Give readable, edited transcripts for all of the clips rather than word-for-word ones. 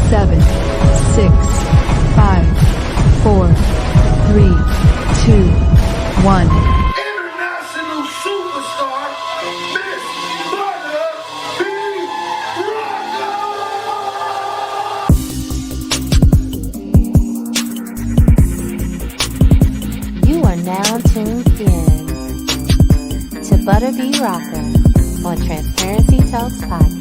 7, 6, 5, 4, 3, 2, 1. International superstar, Miss Butter B. Rocker! You are now tuned in to Butter B Rocker on Transparency Talks Podcast.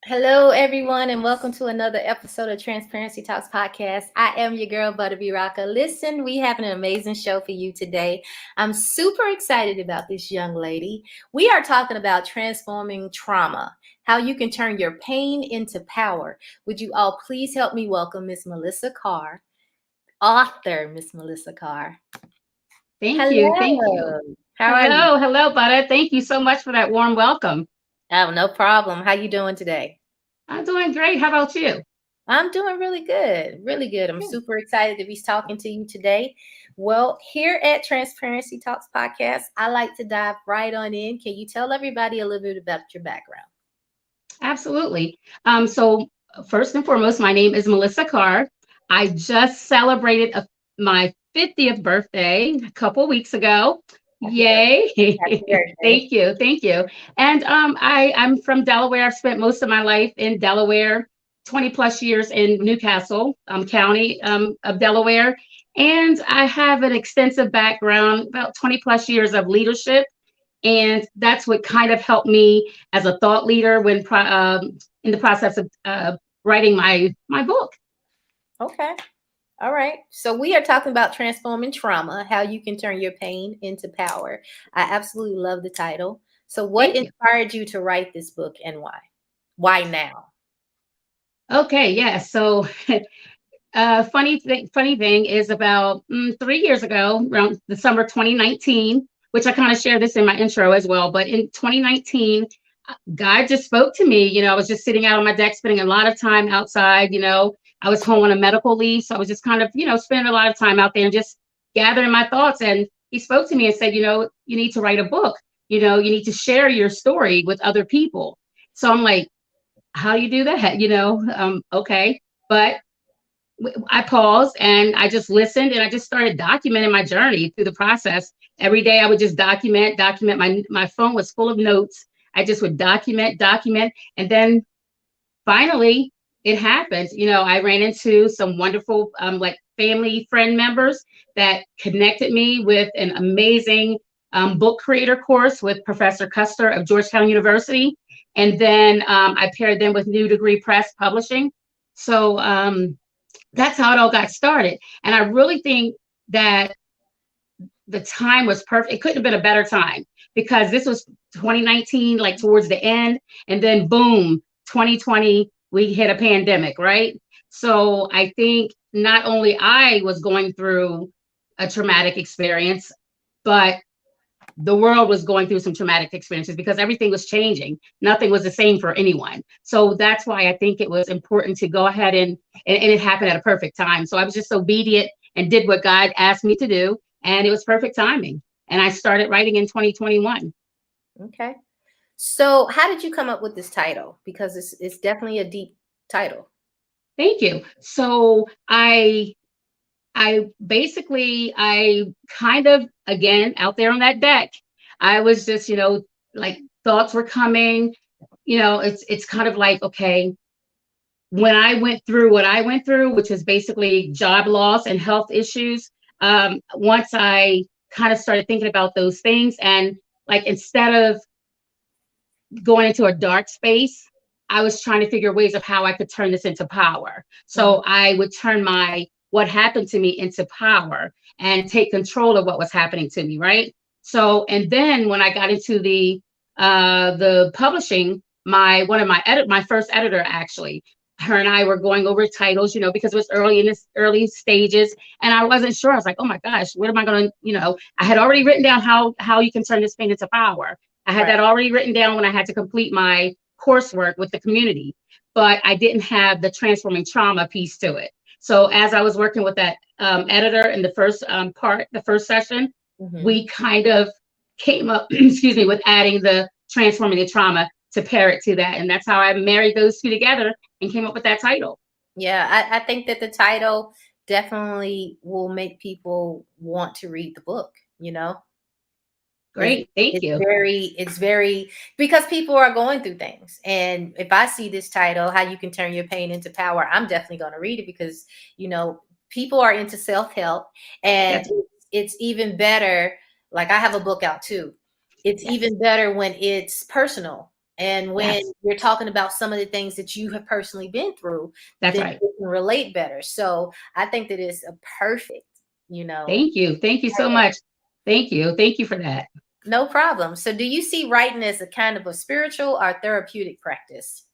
Hello, everyone, and welcome to another episode of Transparency Talks Podcast. I am your girl, Butterby Rocker. Listen, we have an amazing show for you today. I'm super excited about this young lady. We are talking about transforming trauma, how you can turn your pain into power. Would you all please help me welcome Miss Melissa Carr, author Miss Melissa Carr. Thank you. How are you? Hello, Butter. Thank you so much for that warm welcome. Oh, no problem. How you doing today? I'm doing great. How about you? I'm doing really good, really good. I'm super excited to be talking to you today. Well, here at Transparency Talks Podcast, I like to dive right on in. Can you tell everybody a little bit about your background? Absolutely. So first and foremost, my name is Melissa Carr. I just celebrated my 50th birthday a couple weeks ago. Yay. Thank you. And I'm from Delaware. I've spent most of my life in Delaware, 20 plus years in Newcastle County of Delaware. And I have an extensive background, about 20 plus years of leadership. And that's what kind of helped me as a thought leader when in the process of writing my book. Okay. All right. So we are talking about transforming trauma, how you can turn your pain into power. I absolutely love the title. So what inspired you to write this book and why? Why now? Okay. Yeah. So funny thing is about 3 years ago, around the summer 2019, which I kind of share this in my intro as well. But in 2019, God just spoke to me. I was just sitting out on my deck, spending a lot of time outside. I was home on a medical leave. So I was just kind of, spending a lot of time out there and just gathering my thoughts. And he spoke to me and said, you need to write a book. You need to share your story with other people. So I'm like, how do you do that? Okay. But I paused and I just listened and I just started documenting my journey through the process. Every day I would just document. My phone was full of notes. I just would document. And then finally it happened. I ran into some wonderful like family friend members that connected me with an amazing book creator course with Professor Custer of Georgetown University. And then I paired them with New Degree Press Publishing. So that's how it all got started. And I really think that the time was perfect. It couldn't have been a better time because this was 2019, like towards the end. And then boom, 2020, we hit a pandemic, right? So I think not only I was going through a traumatic experience, but the world was going through some traumatic experiences because everything was changing. Nothing was the same for anyone. So that's why I think it was important to go ahead and it happened at a perfect time. So I was just obedient and did what God asked me to do. And it was perfect timing. And I started writing in 2021. Okay. So how did you come up with this title? Because it's definitely a deep title. Thank you. So I kind of, again, out there on that deck, I was just, like thoughts were coming, it's kind of like, okay, when I went through what I went through, which is basically job loss and health issues, once I kind of started thinking about those things and like, instead of going into a dark space, I was trying to figure ways of how I could turn this into power. So I would turn what happened to me into power and take control of what was happening to me, right? So, and then when I got into the publishing, my first editor actually her and I were going over titles, because it was early in this early stages, and I wasn't sure. I was like, oh my gosh, what am I going to, I had already written down how you can turn this pain into power. I had Right. that already written down when I had to complete my coursework with the community, but I didn't have the transforming trauma piece to it. So as I was working with that editor in the first the first session, we kind of came up, excuse me, with adding the transforming the trauma to pair it to that. And that's how I married those two together and came up with that title. Yeah, I think that the title definitely will make people want to read the book, Great. Thank you. It's very, because people are going through things. And if I see this title, How You Can Turn Your Pain into Power, I'm definitely going to read it because, people are into self-help, and Yes. it's even better. Like, I have a book out too. It's Yes. even better when it's personal and when Yes. you're talking about some of the things that you have personally been through, That's then right. you can relate better. So I think that it's a perfect, Thank you. Thank you so much. Thank you. Thank you for that. no problem. So do you see writing as a kind of a spiritual or therapeutic practice?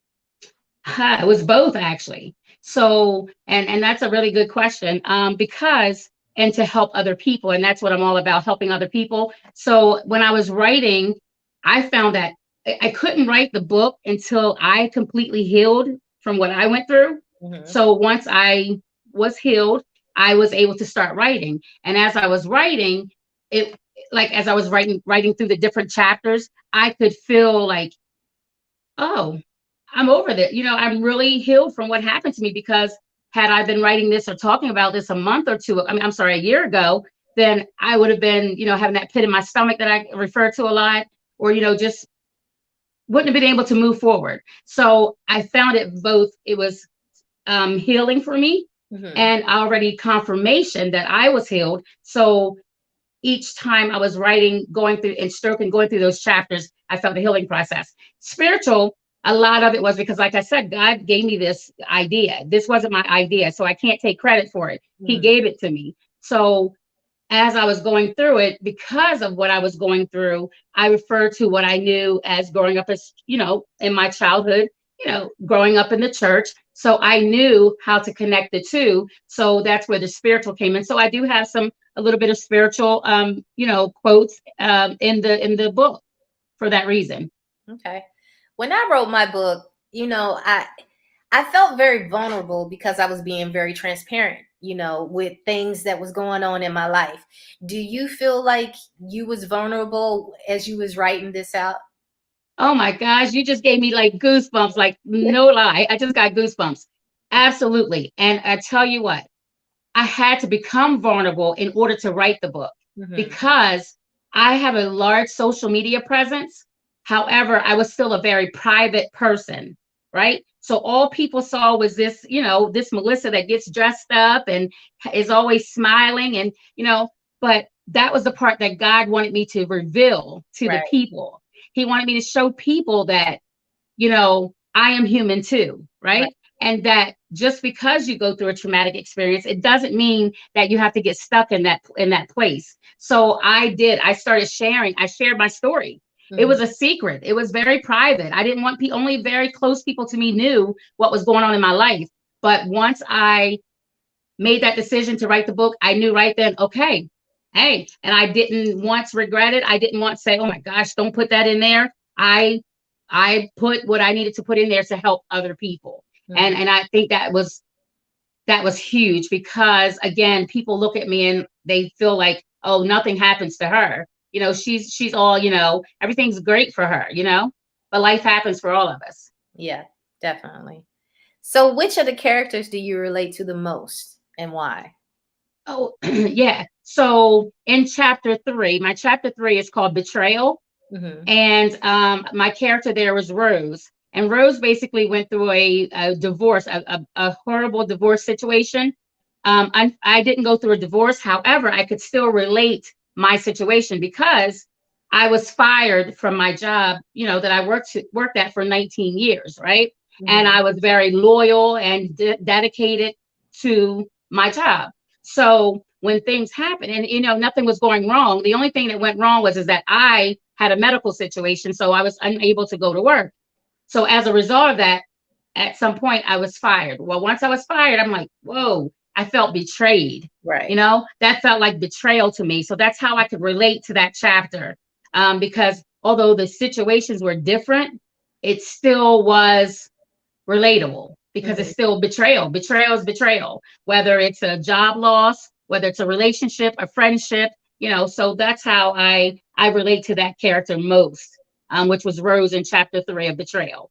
It was both, actually. So, and that's a really good question, because, and to help other people. And that's what I'm all about, helping other people. So when I was writing, I found that I couldn't write the book until I completely healed from what I went through. So once I was healed, I was able to start writing. And as I was writing, it like as I was writing through the different chapters, I could feel like, oh, I'm over that. I'm really healed from what happened to me, because had I been writing this or talking about this a month or two, I'm sorry, a year ago, then I would have been, having that pit in my stomach that I refer to a lot, or, just wouldn't have been able to move forward. So I found it both, it was healing for me, and already confirmation that I was healed. So each time I was writing, going through and stroking, going through those chapters, I felt the healing process. Spiritual, a lot of it was because, like I said, God gave me this idea. This wasn't my idea, so I can't take credit for it. He gave it to me. So as I was going through it, because of what I was going through, I refer to what I knew as growing up as, in my childhood, growing up in the church. So I knew how to connect the two. So that's where the spiritual came in. So I do have a little bit of spiritual, quotes in the book for that reason. Okay. When I wrote my book, I felt very vulnerable because I was being very transparent, with things that was going on in my life. Do you feel like you was vulnerable as you was writing this out? Oh my gosh, you just gave me like goosebumps, like no lie. I just got goosebumps. Absolutely. And I tell you what, I had to become vulnerable in order to write the book, because I have a large social media presence. However, I was still a very private person, right? So all people saw was this, this Melissa that gets dressed up and is always smiling, and, but that was the part that God wanted me to reveal to the people. He wanted me to show people that, I am human too, right? And that just because you go through a traumatic experience, it doesn't mean that you have to get stuck in that place. So I started sharing. I shared my story. It was a secret. It was very private. I didn't want only very close people to me knew what was going on in my life. But once I made that decision to write the book, I knew right then, okay, hey, and I didn't once regret it. I didn't want to say, oh my gosh, don't put that in there. I put what I needed to put in there to help other people. And I think that was huge, because again, people look at me and they feel like, oh, nothing happens to her. She's all, everything's great for her, but life happens for all of us. Yeah, definitely. So which of the characters do you relate to the most, and why? Oh, yeah. So in my chapter 3 is called Betrayal. And my character there was Rose. And Rose basically went through a divorce, a horrible divorce situation. I didn't go through a divorce. However, I could still relate my situation, because I was fired from my job, that I worked at for 19 years, right? And I was very loyal and dedicated to my job. So when things happen, and nothing was going wrong, the only thing that went wrong was that I had a medical situation, so I was unable to go to work. So as a result of that, at some point I was fired. Well, once I was fired, I'm like, whoa, I felt betrayed. Right. You know, that felt like betrayal to me. So that's how I could relate to that chapter. Because although the situations were different, it still was relatable because it's still betrayal. Betrayal is betrayal, whether it's a job loss, whether it's a relationship, a friendship, you know. So that's how I relate to that character most, which was Rose in chapter 3 of Betrayal.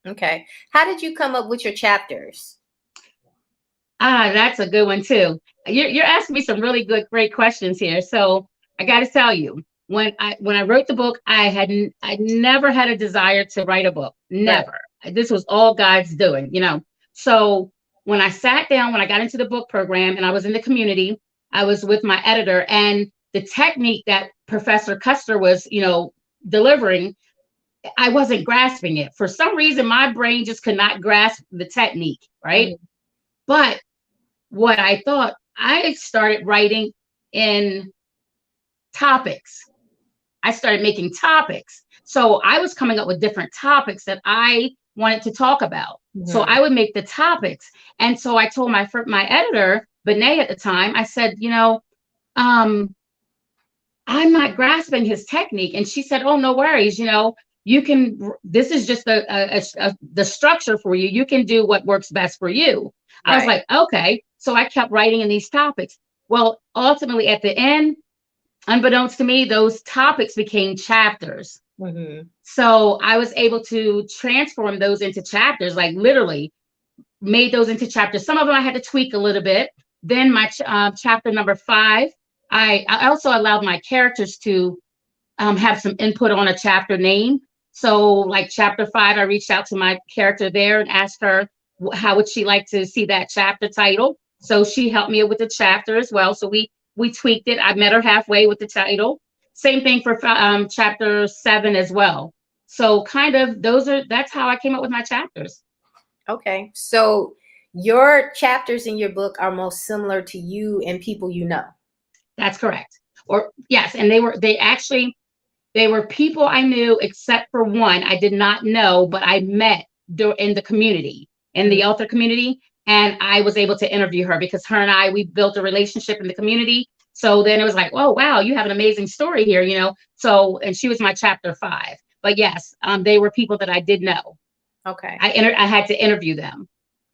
Okay. How did you come up with your chapters? That's a good one too. You're asking me some really great questions here. So I got to tell you, when I wrote the book, I never had a desire to write a book. Never. This was all God's doing, you know. So when I sat down, when I got into the book program and I was in the community, I was with my editor, and the technique that Professor Custer was, you know, delivering, I wasn't grasping it. For some reason, my brain just could not grasp the technique, right? But what I thought, I started writing in topics. I started making topics. So I was coming up with different topics that I wanted to talk about. So I would make the topics. And so I told my editor, Benet at the time, I said, you know, I'm not grasping his technique. And she said, oh, no worries. You know, this is just the structure for you. You can do what works best for you. I was like, okay. So I kept writing in these topics. Well, ultimately at the end, unbeknownst to me, those topics became chapters. So I was able to transform those into chapters, like literally made those into chapters. Some of them I had to tweak a little bit. Then my chapter number 5, I also allowed my characters to have some input on a chapter name. So like chapter 5, I reached out to my character there and asked her how would she like to see that chapter title. So she helped me with the chapter as well. So we tweaked it. I met her halfway with the title. Same thing for chapter 7 as well. So kind of that's how I came up with my chapters. Okay. So your chapters in your book are most similar to you and people you know. That's correct. Or yes, and they were people I knew except for one I did not know, but I met in the community, in the author community. And I was able to interview her because her and we built a relationship in the community. So then it was like, oh, wow, you have an amazing story here, you know? So, and she was my chapter 5. But yes, they were people that I did know. Okay. I had to interview them.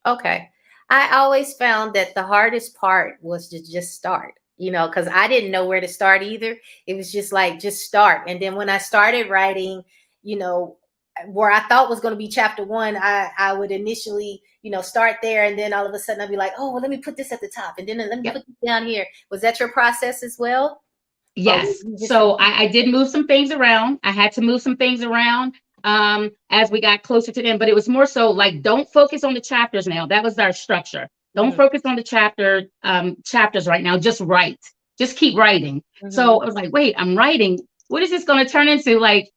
Okay. I always found that the hardest part was to just start, you know, because I didn't know where to start either. It was just like, just start. And then when I started writing, you know, where I thought was going to be chapter 1, I would initially, you know, start there. And then all of a sudden I'd be like, oh, well, let me put this at the top. And then let me put this down here. Was that your process as well? Yes. So I did move some things around. I had to move some things around as we got closer to them. But it was more so like, don't focus on the chapters now. That was our structure. Don't focus on the chapters right now. Just write. Just keep writing. So I was like, wait, I'm writing. What is this going to turn into? Like,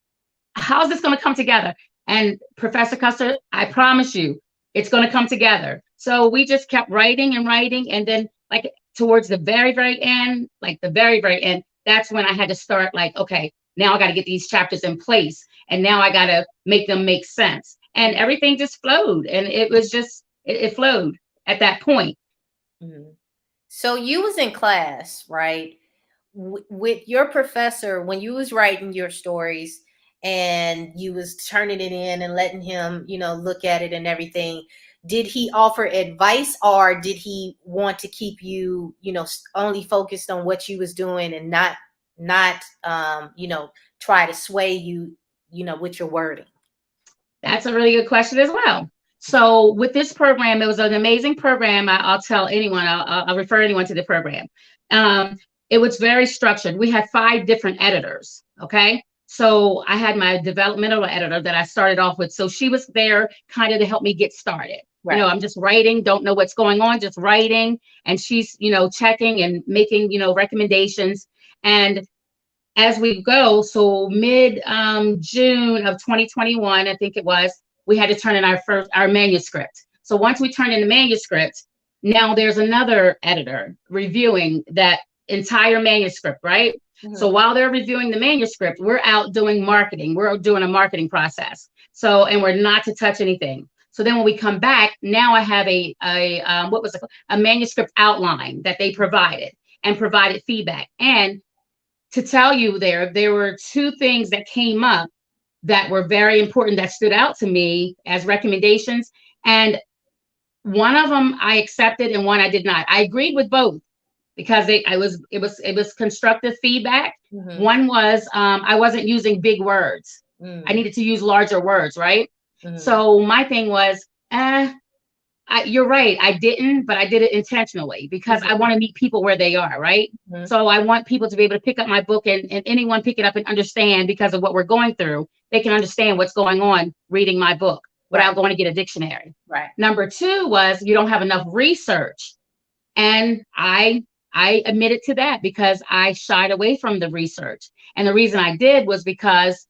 how's this going to come together? And Professor Custer, I promise you, it's going to come together. So we just kept writing and writing. And then like towards the very, very end, that's when I had to start like, okay, now I got to get these chapters in place. And now I got to make them make sense. And everything just flowed. And it was just, it flowed at that point. So you was in class, right? With your professor, when you was writing your stories and you was turning it in and letting him, you know, look at it and everything, did he offer advice, or did he want to keep you, you know, only focused on what you was doing and not you know, try to sway you, you know, with your wording? That's a really good question as well. So with this program, it was an amazing program. I'll tell anyone, I'll refer anyone to the program. It was very structured. We had 5 different editors. Okay. So I had my developmental editor that I started off with. So she was there kind of to help me get started. Right. You know, I'm just writing, don't know what's going on, just writing. And she's, you know, checking and making, you know, recommendations. And as we go, so mid June of 2021, I think it was, we had to turn in our manuscript. So once we turned in the manuscript, now there's another editor reviewing that entire manuscript, right? So while they're reviewing the manuscript, we're out doing marketing. We're doing a marketing process. So, and we're not to touch anything. So then when we come back, now I have what was it, a manuscript outline that they provided and provided feedback. And to tell you, there were two things that came up that were very important that stood out to me as recommendations. And one of them I accepted and one I did not. I agreed with both because it was constructive feedback. Mm-hmm. One was I wasn't using big words. I needed to use larger words, right? Mm-hmm. So my thing was, you're right. I didn't, but I did it intentionally because I want to meet people where they are, right? Mm-hmm. So I want people to be able to pick up my book and anyone pick it up and understand because of what we're going through. They can understand what's going on reading my book without going to get a dictionary. Right. Number two was you don't have enough research. And I admitted to that because I shied away from the research. And the reason I did was because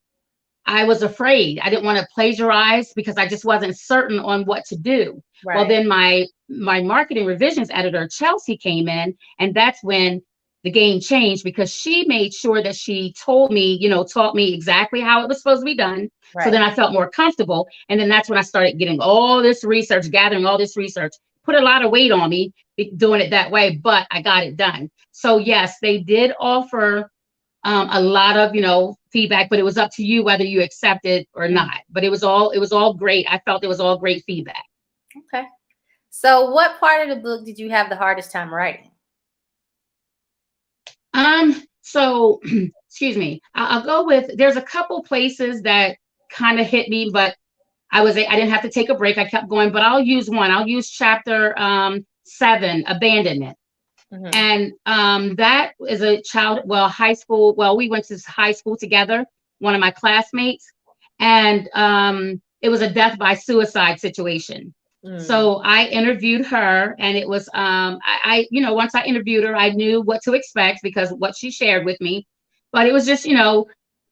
I was afraid. I didn't want to plagiarize because I just wasn't certain on what to do. Right. Well, then my marketing revisions editor, Chelsea, came in, and that's when the game changed because she made sure that she told me, taught me exactly how it was supposed to be done. Right. So then I felt more comfortable. And then that's when I started getting all this research, gathering all this research, put a lot of weight on me doing it that way, but I got it done. So yes, they did offer a lot of feedback, but it was up to you whether you accept it or not. But it was all great. I felt it was all great feedback. Okay. So what part of the book did you have the hardest time writing? So excuse me, I'll go with, there's a couple places that kind of hit me, but I didn't have to take a break. I kept going, but I'll use one. I'll use chapter 7, abandonment. Mm-hmm. And that is a high school. Well, we went to high school together, one of my classmates, and it was a death by suicide situation. So I interviewed her, and it was once I interviewed her, I knew what to expect because of what she shared with me. But it was just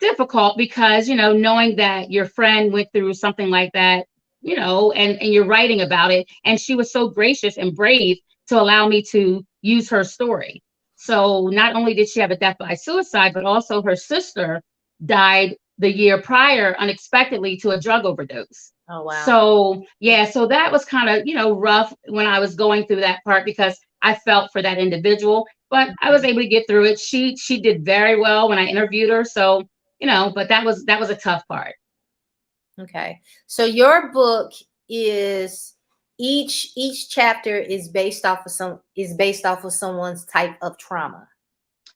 difficult because knowing that your friend went through something like that, and you're writing about it, and she was so gracious and brave to allow me to use her story. So not only did she have a death by suicide, but also her sister died the year prior unexpectedly to a drug overdose. Oh, wow. So yeah, so that was kind of, rough when I was going through that part because I felt for that individual, but I was able to get through it. She did very well when I interviewed her. So, but that was a tough part. Okay. So your book is each chapter is based off of someone's type of trauma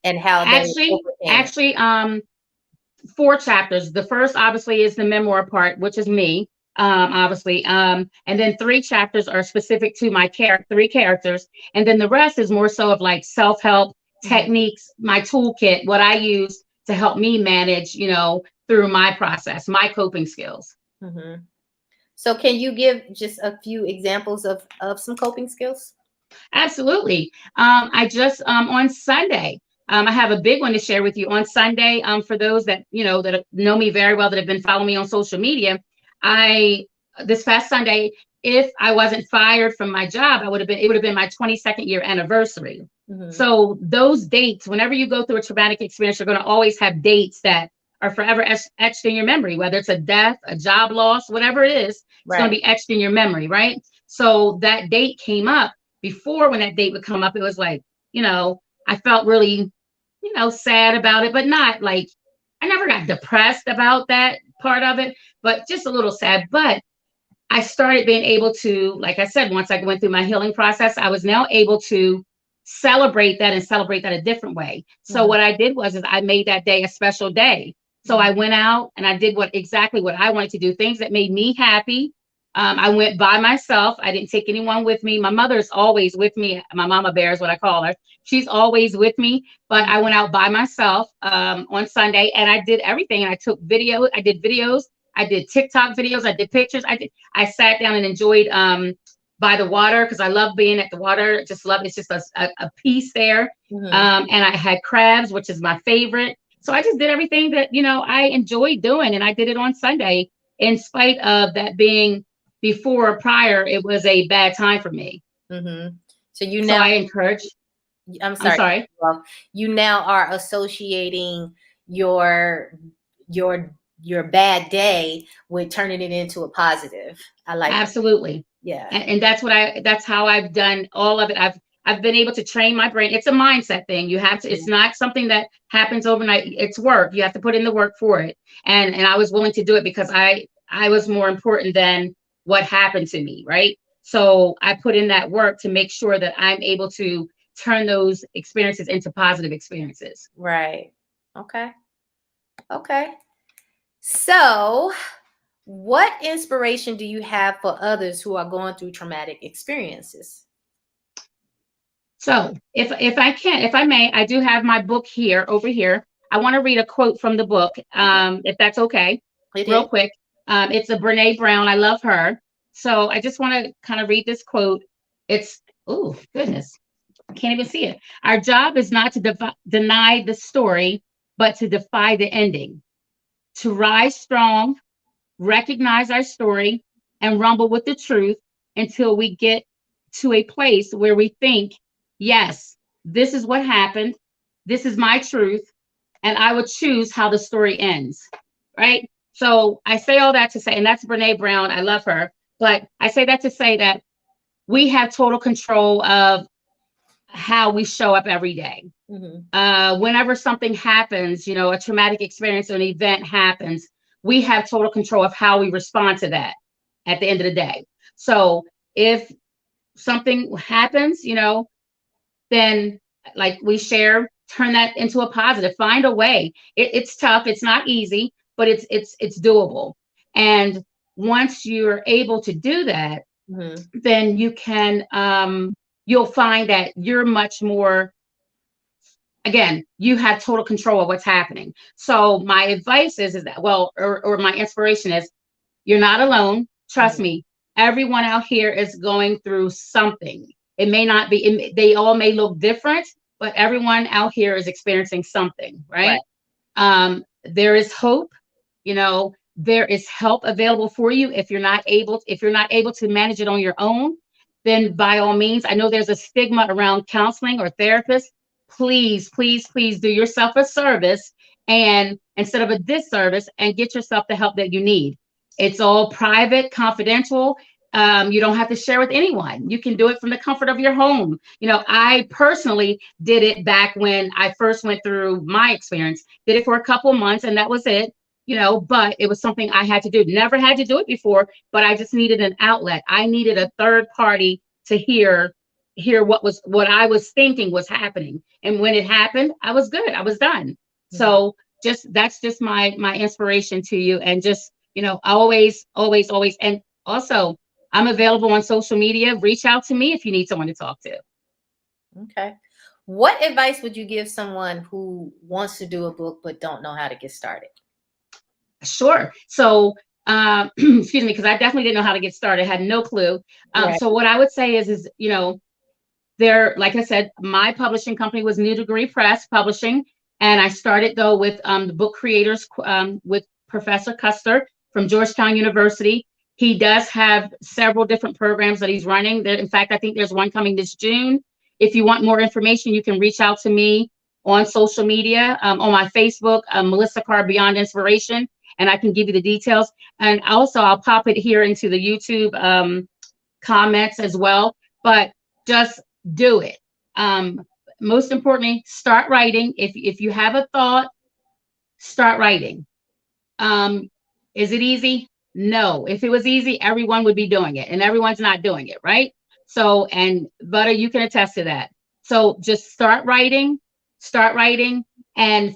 and how they actually 4 chapters. The first obviously is the memoir part, which is me, obviously. And then 3 chapters are specific to my 3 characters. And then the rest is more so of like self-help techniques, my toolkit, what I use to help me manage, through my process, my coping skills. Mm-hmm. So can you give just a few examples of some coping skills? Absolutely. I just on Sunday, I have a big one to share with you. On Sunday, for those that that know me very well, that have been following me on social media, this past Sunday, if I wasn't fired from my job, it would have been my 22nd year anniversary. Mm-hmm. So those dates, whenever you go through a traumatic experience, you're going to always have dates that are forever etched in your memory, whether it's a death, a job loss, whatever it is, it's going to be etched in your memory, right? So that date came up. Before, when that date would come up, it was like, I felt really, sad about it, but not like, I never got depressed about that part of it, but just a little sad. But I started being able to, like I said, once I went through my healing process, I was now able to celebrate that and celebrate that a different way. So what I did was I made that day a special day. So I went out and I did exactly what I wanted to do, things that made me happy. I went by myself. I didn't take anyone with me. My mother's always with me. My mama bear is what I call her. She's always with me. But I went out by myself on Sunday, and I did everything. I took video. I did videos. I did TikTok videos. I did pictures. I sat down and enjoyed by the water because I love being at the water. Just love it. It's just a piece there. And I had crabs, which is my favorite. So I just did everything that I enjoyed doing, and I did it on Sunday, in spite of that being before or prior, it was a bad time for me. Mm-hmm. So I encourage. I'm sorry. You now are associating your your bad day with turning it into a positive. I like that. Absolutely. Yeah. And that's how I've done all of it. I've been able to train my brain. It's a mindset thing. You have to, it's not something that happens overnight. It's work. You have to put in the work for it. And I was willing to do it because I was more important than what happened to me, right? So I put in that work to make sure that I'm able to turn those experiences into positive experiences. Right. Okay. Okay. So, what inspiration do you have for others who are going through traumatic experiences? So if I may, I do have my book here over here. I want to read a quote from the book, if that's okay, It real is. quick. It's a Brene Brown. I love her. So I just want to kind of read this quote. It's, oh goodness, I can't even see it. Our job is not to deny the story, but to defy the ending, to rise strong, recognize our story, and rumble with the truth until we get to a place where we think, yes, this is what happened. This is my truth. And I would choose how the story ends. Right. So I say all that to say, and that's Brene Brown. I love her. But I say that to say that we have total control of how we show up every day. Whenever something happens, a traumatic experience or an event happens, we have total control of how we respond to that at the end of the day. So if something happens, then like we share, turn that into a positive, find a way. It's tough. It's not easy, but it's doable. And once you're able to do that, then you can, you'll find that you're much more, again, you have total control of what's happening. So my advice is that, well, or my inspiration is, you're not alone. Trust me, everyone out here is going through something. It may not be, they all may look different, but everyone out here is experiencing something, right? There is hope, there is help available for you. If you're not able to manage it on your own, then by all means, I know there's a stigma around counseling or therapists. Please, please, please do yourself a service, and instead of a disservice, and get yourself the help that you need. It's all private, confidential. You don't have to share with anyone. You can do it from the comfort of your home. I personally did it back when I first went through my experience, did it for a couple months, and that was it. But it was something I had to do. Never had to do it before, but I just needed an outlet. I needed a third party to hear what I was thinking was happening. And when it happened, I was good. I was done. So that's just my inspiration to you. And just, always, always, always. And also, I'm available on social media. Reach out to me if you need someone to talk to. Okay. What advice would you give someone who wants to do a book but don't know how to get started? Sure. So, excuse me, because I definitely didn't know how to get started. I had no clue. So what I would say is, there, like I said, my publishing company was New Degree Press Publishing. And I started though with the book creators, with Professor Custer from Georgetown University. He does have several different programs that he's running. There, in fact, I think there's one coming this June. If you want more information, you can reach out to me on social media, on my Facebook, Melissa Carr Beyond Inspiration, and I can give you the details. And also, I'll pop it here into the YouTube comments as well. But just do it. Most importantly, start writing. If you have a thought, start writing. Is it easy? No. If it was easy, everyone would be doing it, and everyone's not doing it, right? So, and Butter, you can attest to that. So just start writing, and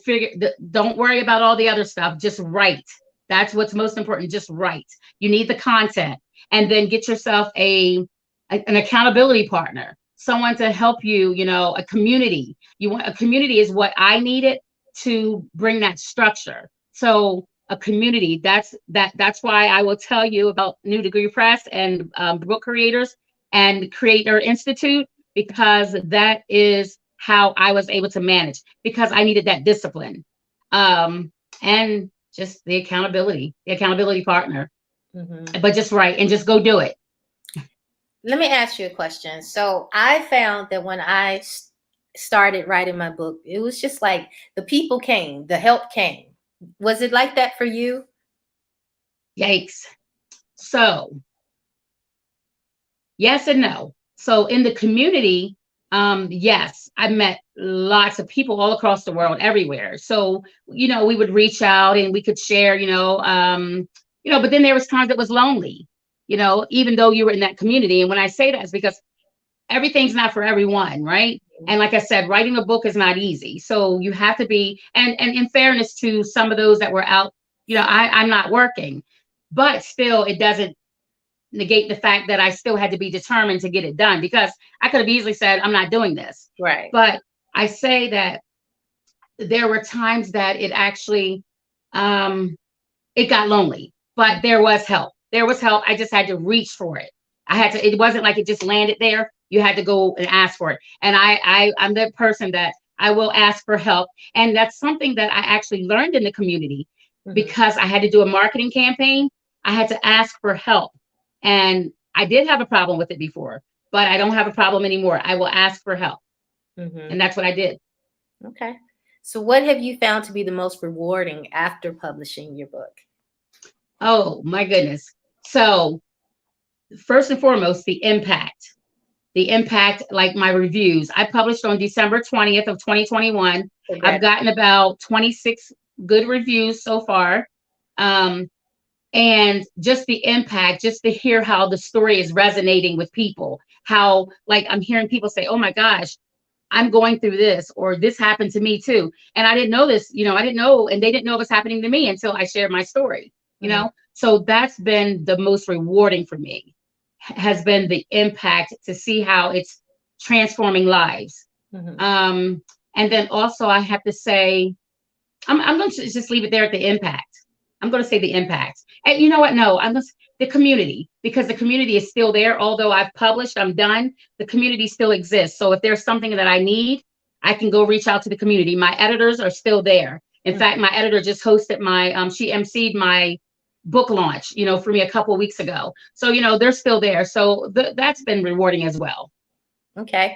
don't worry about all the other stuff. Just write. That's what's most important. Just write. You need the content, and then get yourself an accountability partner, someone to help you, a community. A community is what I needed to bring that structure. So a community, that's why I will tell you about New Degree Press and Book Creators and Creator Institute, because that is how I was able to manage, because I needed that discipline, and just the accountability partner. But just write and just go do it. Let me ask you a question. So I found that when I started writing my book, it was just like the people came, the help came. Was it like that for you? Yikes. So yes and no. So in the community, yes, I met lots of people all across the world, everywhere. So, we would reach out and we could share, but then there was times it was lonely, even though you were in that community. And when I say that is because everything's not for everyone, right? And like I said, writing a book is not easy. So you have to be, and in fairness to some of those that were out, I'm not working, but still it doesn't negate the fact that I still had to be determined to get it done, because I could have easily said, I'm not doing this. Right. But I say that there were times that it actually, it got lonely, but there was help. There was help. I just had to reach for it. It wasn't like it just landed there. You had to go and ask for it. And I'm the person that I will ask for help. And that's something that I actually learned in the community, because I had to do a marketing campaign. I had to ask for help. And I did have a problem with it before, but I don't have a problem anymore. I will ask for help. And that's what I did. Okay. So what have you found to be the most rewarding after publishing your book? Oh, my goodness. So first and foremost, the impact, like my reviews. I published on December 20th of 2021. I've gotten about 26 good reviews so far. And just the impact, just to hear how the story is resonating with people, how like I'm hearing people say, oh my gosh, I'm going through this, or this happened to me too. And I didn't know this, I didn't know, and they didn't know it was happening to me until I shared my story, So that's been the most rewarding for me, has been the impact, to see how it's transforming lives. And then also I have to say, I'm going to just leave it there at the impact. I'm going to say the impact. And you know what? No, the community, because the community is still there. Although I've published, I'm done, the community still exists. So if there's something that I need, I can go reach out to the community. My editors are still there. In fact, my editor just hosted she emceed my book launch, for me a couple of weeks ago. So, they're still there. So that's been rewarding as well. Okay.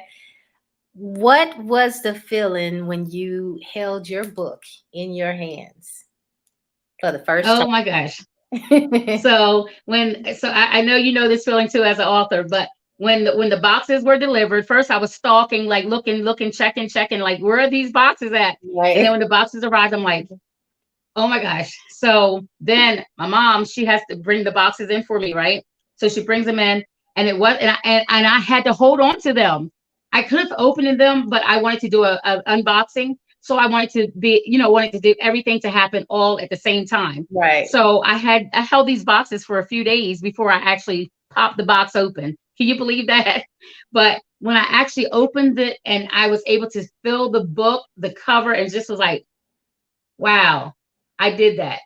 What was the feeling when you held your book in your hands for the first time? Oh my gosh. So I know this feeling too as an author, but when the boxes were delivered, first I was stalking, like looking, checking, like, where are these boxes at? Right. And then when the boxes arrived, I'm like, oh my gosh. So then my mom, she has to bring the boxes in for me, right? So she brings them in, and I had to hold on to them. I could have opened them, but I wanted to do a unboxing. So I wanted to do everything to happen all at the same time. Right. So I held these boxes for a few days before I actually popped the box open. Can you believe that? But when I actually opened it and I was able to feel the book, the cover, and just was like, wow, I did that,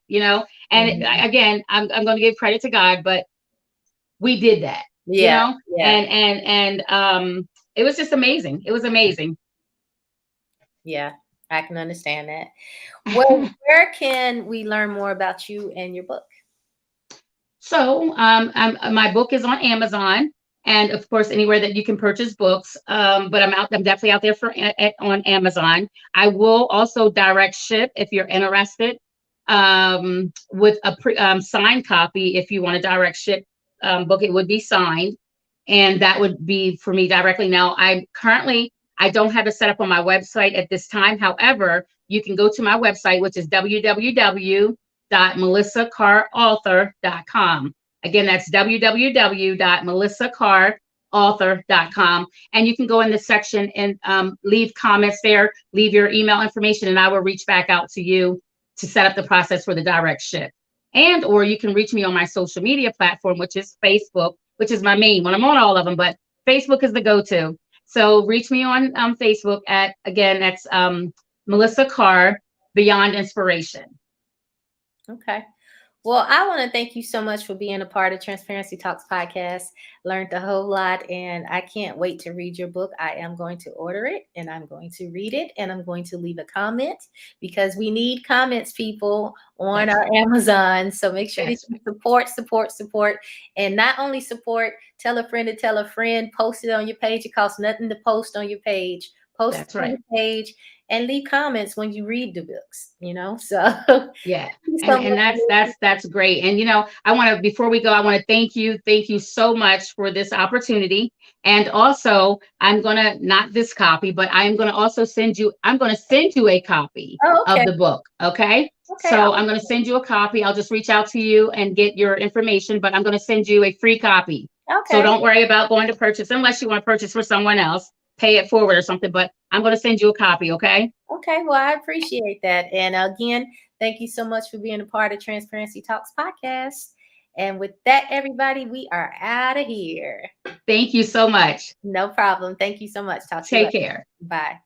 And again, I'm going to give credit to God, but we did that, Yeah. And it was just amazing. It was amazing. Yeah, I can understand that. Well, where can we learn more about you and your book? So my book is on Amazon, and of course anywhere that you can purchase books. But I'm definitely out there on Amazon. I will also direct ship if you're interested, with a signed copy. If you want a direct ship book, it would be signed, and that would be for me directly. Now I don't have it set up on my website at this time. However, you can go to my website, which is www.melissacarrauthor.com. Again, that's www.melissacarrauthor.com. And you can go in the section and leave comments there, leave your email information, and I will reach back out to you to set up the process for the direct ship. Or you can reach me on my social media platform, which is Facebook, which is my main one. I'm on all of them, but Facebook is the go-to. So reach me on Facebook that's Melissa Carr, Beyond Inspiration. Okay. Well, I want to thank you so much for being a part of Transparency Talks podcast. Learned a whole lot, and I can't wait to read your book. I am going to order it, and I'm going to read it, and I'm going to leave a comment, because we need comments, people, on our Amazon. So make sure that you support, and not only support, tell a friend to tell a friend, post it on your page. It costs nothing to post on your page. Post it on your page, and leave comments when you read the books, you know. So Yeah. so And that's great. And I want to, before we go, I want to thank you so much for this opportunity. And also, I'm gonna, not this copy, but I'm gonna also I'm gonna send you a copy oh, of okay. the book. Okay. Okay. So I'm gonna send you a copy. I'll just reach out to you and get your information, but I'm gonna send you a free copy. So Okay. don't worry about going to purchase unless you want to purchase for someone else, pay it forward or something, but I'm gonna send you a copy, okay? Okay. Well, I appreciate that. And again, thank you so much for being a part of Transparency Talks podcast. And with that, everybody, we are out of here. Thank you so much. No problem. Thank you so much. Talk to you Take later. care. Bye.